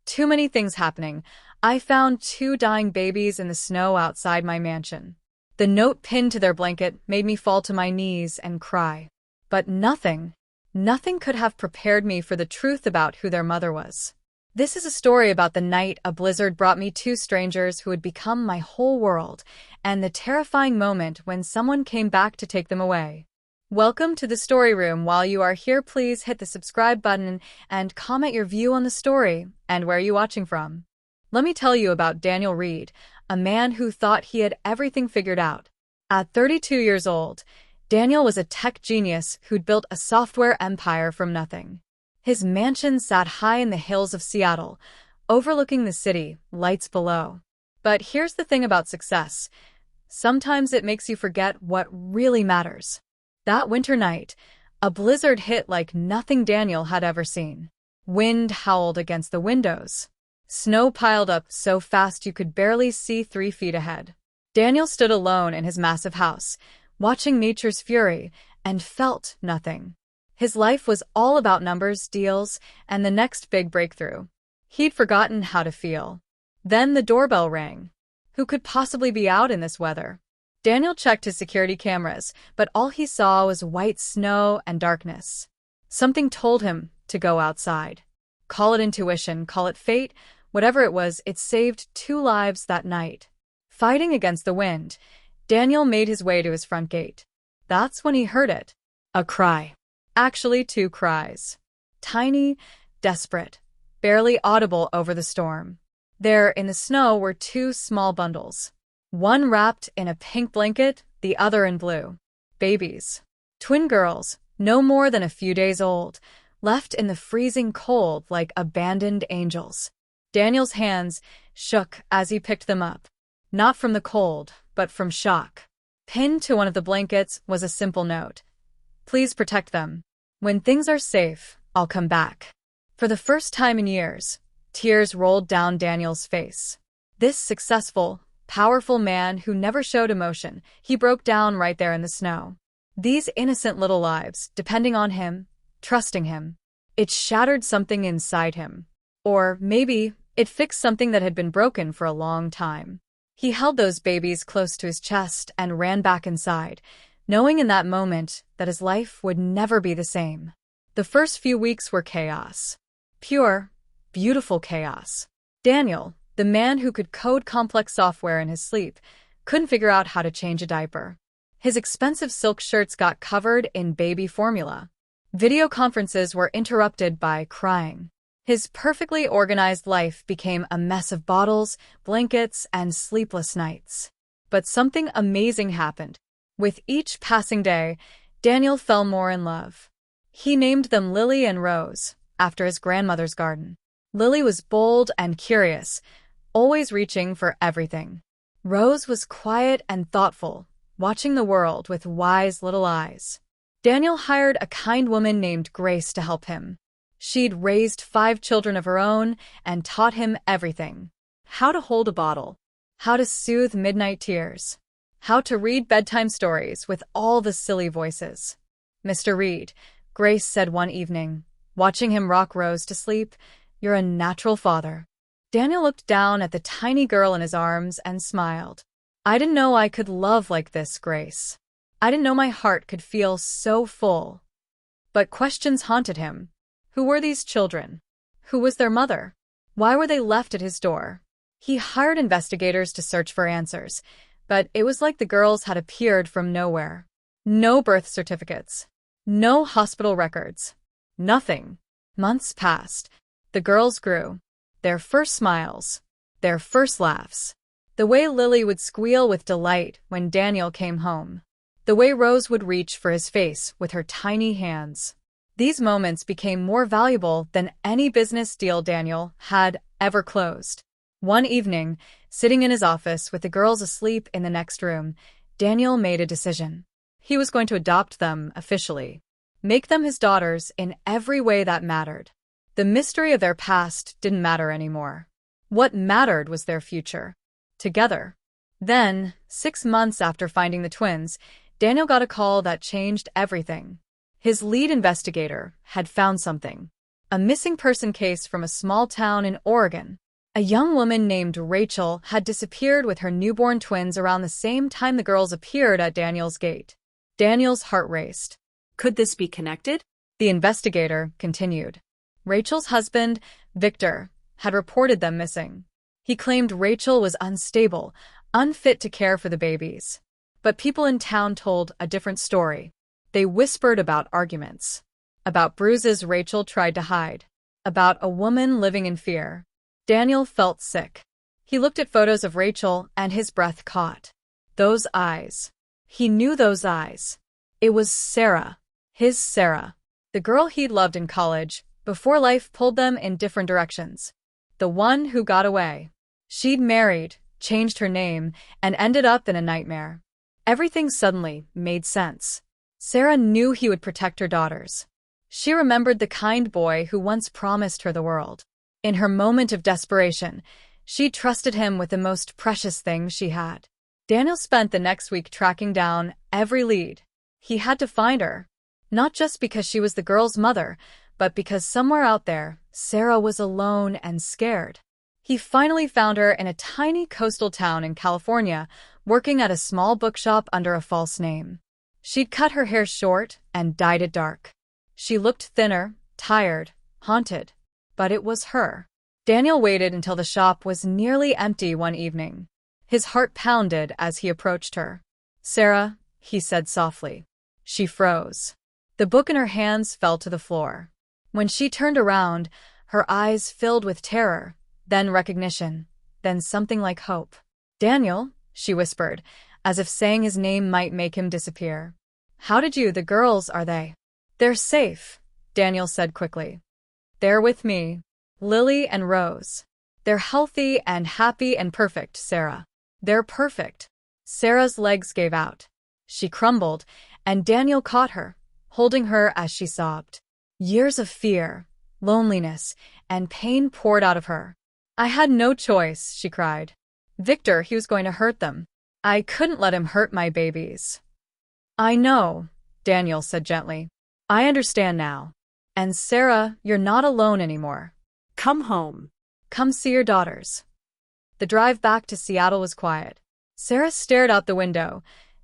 Too many things happening. I found two dying babies in the snow outside my mansion. The note pinned to their blanket made me fall to my knees and cry. But nothing could have prepared me for the truth about who their mother was. This is a story about the night a blizzard brought me two strangers who had become my whole world, and the terrifying moment when someone came back to take them away. Welcome to the story room. While you are here, please hit the subscribe button and comment your view on the story and where you're watching from. Let me tell you about Daniel Reed, a man who thought he had everything figured out. At 32 years old, Daniel was a tech genius who'd built a software empire from nothing. His mansion sat high in the hills of Seattle, overlooking the city, lights below. But here's the thing about success. Sometimes it makes you forget what really matters. That winter night, a blizzard hit like nothing Daniel had ever seen. Wind howled against the windows. Snow piled up so fast you could barely see 3 feet ahead. Daniel stood alone in his massive house, watching nature's fury, and felt nothing. His life was all about numbers, deals, and the next big breakthrough. He'd forgotten how to feel. Then the doorbell rang. Who could possibly be out in this weather? Daniel checked his security cameras, but all he saw was white snow and darkness. Something told him to go outside. Call it intuition, call it fate, whatever it was, it saved 2 lives that night. Fighting against the wind, Daniel made his way to his front gate. That's when he heard it. A cry. Actually, 2 cries. Tiny, desperate, barely audible over the storm. There, in the snow, were 2 small bundles. One wrapped in a pink blanket, the other in blue. Babies. Twin girls, no more than a few days old, left in the freezing cold like abandoned angels. Daniel's hands shook as he picked them up. Not from the cold, but from shock. Pinned to one of the blankets was a simple note. Please protect them. When things are safe, I'll come back. For the first time in years, tears rolled down Daniel's face. This successful, powerful man who never showed emotion, he broke down right there in the snow. These innocent little lives, depending on him, trusting him. It shattered something inside him. Or maybe it fixed something that had been broken for a long time. He held those babies close to his chest and ran back inside, knowing in that moment that his life would never be the same. The first few weeks were chaos. Pure, beautiful chaos. Daniel, the man who could code complex software in his sleep, couldn't figure out how to change a diaper. His expensive silk shirts got covered in baby formula. Video conferences were interrupted by crying. His perfectly organized life became a mess of bottles, blankets, and sleepless nights. But something amazing happened. With each passing day, Daniel fell more in love. He named them Lily and Rose, after his grandmother's garden. Lily was bold and curious, always reaching for everything. Rose was quiet and thoughtful, watching the world with wise little eyes. Daniel hired a kind woman named Grace to help him. She'd raised 5 children of her own and taught him everything. How to hold a bottle, how to soothe midnight tears, how to read bedtime stories with all the silly voices. Mr. Reed, Grace said one evening, watching him rock Rose to sleep, "You're a natural father." Daniel looked down at the tiny girl in his arms and smiled. "I didn't know I could love like this, Grace. I didn't know my heart could feel so full." But questions haunted him. Who were these children? Who was their mother? Why were they left at his door? He hired investigators to search for answers, but it was like the girls had appeared from nowhere. No birth certificates. No hospital records. Nothing. Months passed. The girls grew. Their first smiles. Their first laughs. The way Lily would squeal with delight when Daniel came home. The way Rose would reach for his face with her tiny hands. These moments became more valuable than any business deal Daniel had ever closed. One evening, sitting in his office with the girls asleep in the next room, Daniel made a decision. He was going to adopt them officially. Make them his daughters in every way that mattered. The mystery of their past didn't matter anymore. What mattered was their future. Together. Then, 6 months after finding the twins, Daniel got a call that changed everything. His lead investigator had found something. A missing person case from a small town in Oregon. A young woman named Rachel had disappeared with her newborn twins around the same time the girls appeared at Daniel's gate. Daniel's heart raced. Could this be connected? The investigator continued. Rachel's husband, Victor, had reported them missing. He claimed Rachel was unstable, unfit to care for the babies. But people in town told a different story. They whispered about arguments, about bruises Rachel tried to hide, about a woman living in fear. Daniel felt sick. He looked at photos of Rachel and his breath caught. Those eyes. He knew those eyes. It was Sarah. His Sarah. The girl he'd loved in college, before life pulled them in different directions. The one who got away. She'd married, changed her name, and ended up in a nightmare. Everything suddenly made sense. Sarah knew he would protect her daughters. She remembered the kind boy who once promised her the world. In her moment of desperation, she trusted him with the most precious thing she had. Daniel spent the next week tracking down every lead. He had to find her, not just because she was the girl's mother, but because somewhere out there, Sarah was alone and scared. He finally found her in a tiny coastal town in California, working at a small bookshop under a false name. She'd cut her hair short and dyed it dark. She looked thinner, tired, haunted. But it was her. Daniel waited until the shop was nearly empty one evening. His heart pounded as he approached her. "Sarah," he said softly. She froze. The book in her hands fell to the floor. When she turned around, her eyes filled with terror, then recognition, then something like hope. "Daniel," she whispered, as if saying his name might make him disappear. "How did you? The girls, are they?" "They're safe," Daniel said quickly. "They're with me. Lily and Rose. They're healthy and happy and perfect, Sarah. They're perfect." Sarah's legs gave out. She crumbled, and Daniel caught her, holding her as she sobbed. Years of fear, loneliness, and pain poured out of her. "I had no choice," she cried. "Victor, he was going to hurt them. I couldn't let him hurt my babies." "I know," Daniel said gently. "I understand now. And Sarah, you're not alone anymore. Come home. Come see your daughters." The drive back to Seattle was quiet. Sarah stared out the window,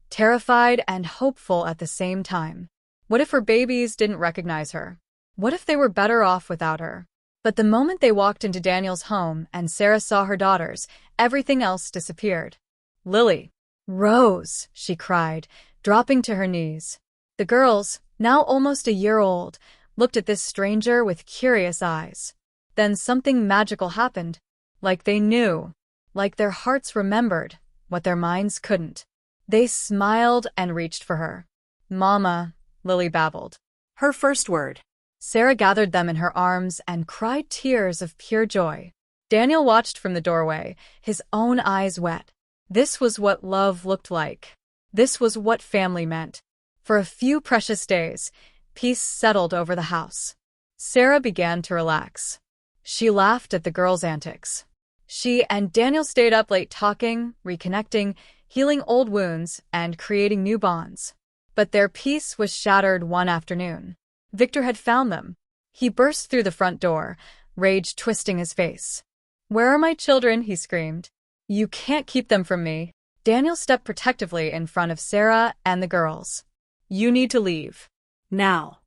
terrified and hopeful at the same time. What if her babies didn't recognize her? What if they were better off without her? But the moment they walked into Daniel's home and Sarah saw her daughters, everything else disappeared. "Lily! Rose!" she cried, dropping to her knees. The girls, now almost a year old, looked at this stranger with curious eyes. Then something magical happened. Like they knew. Like their hearts remembered what their minds couldn't. They smiled and reached for her. "Mama," Lily babbled. Her first word. Sarah gathered them in her arms and cried tears of pure joy. Daniel watched from the doorway, his own eyes wet. This was what love looked like. This was what family meant. For a few precious days, peace settled over the house. Sarah began to relax. She laughed at the girls' antics. She and Daniel stayed up late talking, reconnecting, healing old wounds, and creating new bonds. But their peace was shattered one afternoon. Victor had found them. He burst through the front door, rage twisting his face. "Where are my children?" he screamed. "You can't keep them from me." Daniel stepped protectively in front of Sarah and the girls. "You need to leave. Now."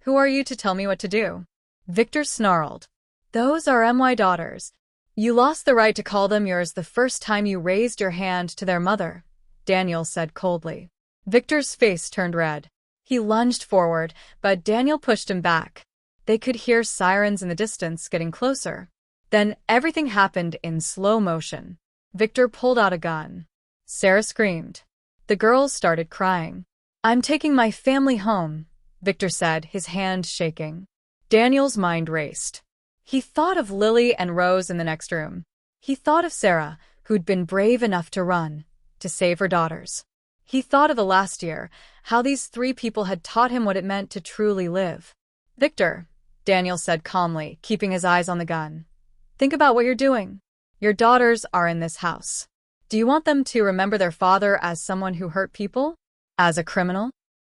"Who are you to tell me what to do?" Victor snarled. "Those are my daughters. You lost the right to call them yours the first time you raised your hand to their mother," Daniel said coldly. Victor's face turned red. He lunged forward, but Daniel pushed him back. They could hear sirens in the distance getting closer. Then everything happened in slow motion. Victor pulled out a gun. Sarah screamed. The girls started crying. "I'm taking my family home," Victor said, his hand shaking. Daniel's mind raced. He thought of Lily and Rose in the next room. He thought of Sarah, who'd been brave enough to run, to save her daughters. He thought of the last year, how these three people had taught him what it meant to truly live. "Victor," Daniel said calmly, keeping his eyes on the gun. "Think about what you're doing. Your daughters are in this house. Do you want them to remember their father as someone who hurt people? As a criminal?"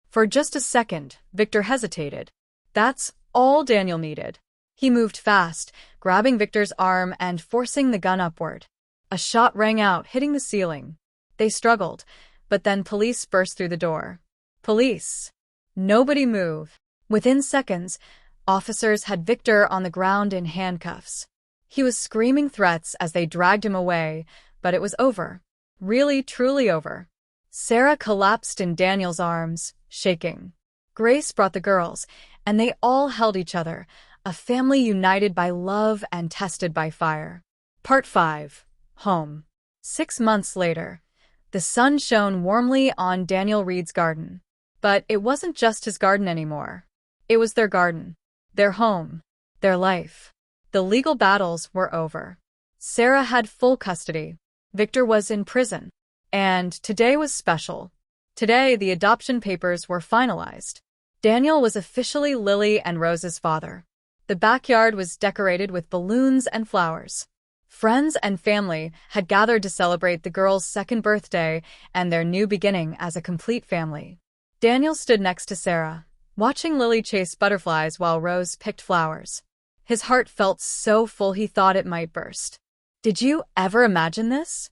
For just a second, Victor hesitated. That's all Daniel needed. He moved fast, grabbing Victor's arm and forcing the gun upward. A shot rang out, hitting the ceiling. They struggled, but then police burst through the door. Police! Nobody move. Within seconds, officers had Victor on the ground in handcuffs. He was screaming threats as they dragged him away, but it was over. Really, truly over. Sarah collapsed in Daniel's arms, shaking. Grace brought the girls, and they all held each other, a family united by love and tested by fire. Part 5. Home. 6 months later, the sun shone warmly on Daniel Reed's garden. But it wasn't just his garden anymore. It was their garden, their home, their life. The legal battles were over. Sarah had full custody. Victor was in prison. And today was special. Today, the adoption papers were finalized. Daniel was officially Lily and Rose's father. The backyard was decorated with balloons and flowers. Friends and family had gathered to celebrate the girls' second birthday and their new beginning as a complete family. Daniel stood next to Sarah, watching Lily chase butterflies while Rose picked flowers. His heart felt so full he thought it might burst. "Did you ever imagine this?"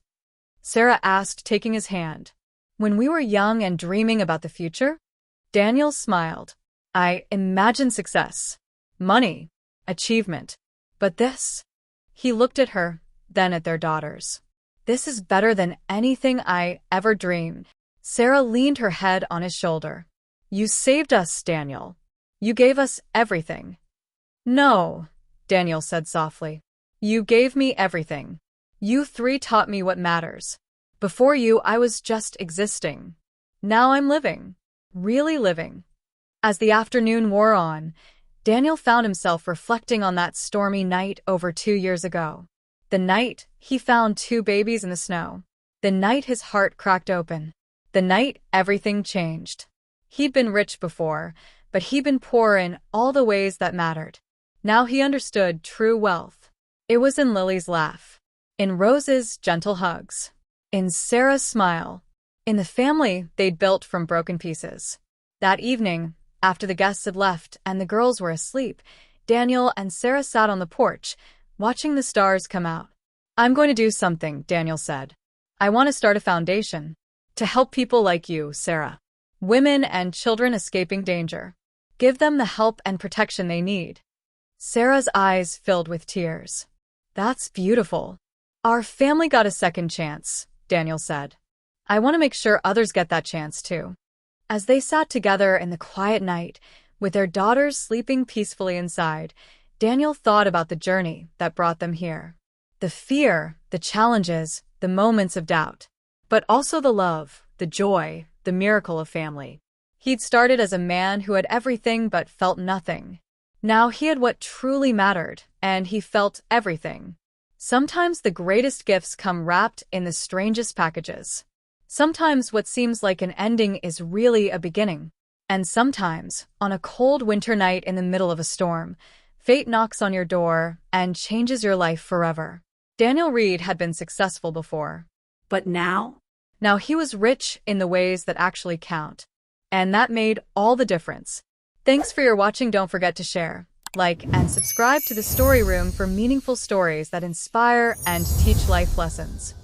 Sarah asked, taking his hand. "When we were young and dreaming about the future?" Daniel smiled. "I imagined success, money, achievement. But this?" He looked at her, then at their daughters. "This is better than anything I ever dreamed." Sarah leaned her head on his shoulder. "You saved us, Daniel. You gave us everything." "No," Daniel said softly. "You gave me everything. You three taught me what matters. Before you, I was just existing. Now I'm living. Really living." As the afternoon wore on, Daniel found himself reflecting on that stormy night over 2 years ago. The night he found 2 babies in the snow. The night his heart cracked open. The night everything changed. He'd been rich before, but he'd been poor in all the ways that mattered. Now he understood true wealth. It was in Lily's laugh, in Rose's gentle hugs, in Sarah's smile, in the family they'd built from broken pieces. That evening, after the guests had left and the girls were asleep, Daniel and Sarah sat on the porch, watching the stars come out. "I'm going to do something," Daniel said. "I want to start a foundation. To help people like you, Sarah. Women and children escaping danger. Give them the help and protection they need." Sarah's eyes filled with tears. "That's beautiful. Our family got a second chance," Daniel said. "I want to make sure others get that chance too." As they sat together in the quiet night, with their daughters sleeping peacefully inside, Daniel thought about the journey that brought them here. The fear, the challenges, the moments of doubt. But also the love, the joy, the miracle of family. He'd started as a man who had everything but felt nothing. Now he had what truly mattered, and he felt everything. Sometimes the greatest gifts come wrapped in the strangest packages. Sometimes what seems like an ending is really a beginning. And sometimes, on a cold winter night in the middle of a storm, fate knocks on your door and changes your life forever. Daniel Reed had been successful before. But now? Now he was rich in the ways that actually count. And that made all the difference. Thanks for your watching. Don't forget to share, like, and subscribe to the Story Room for meaningful stories that inspire and teach life lessons.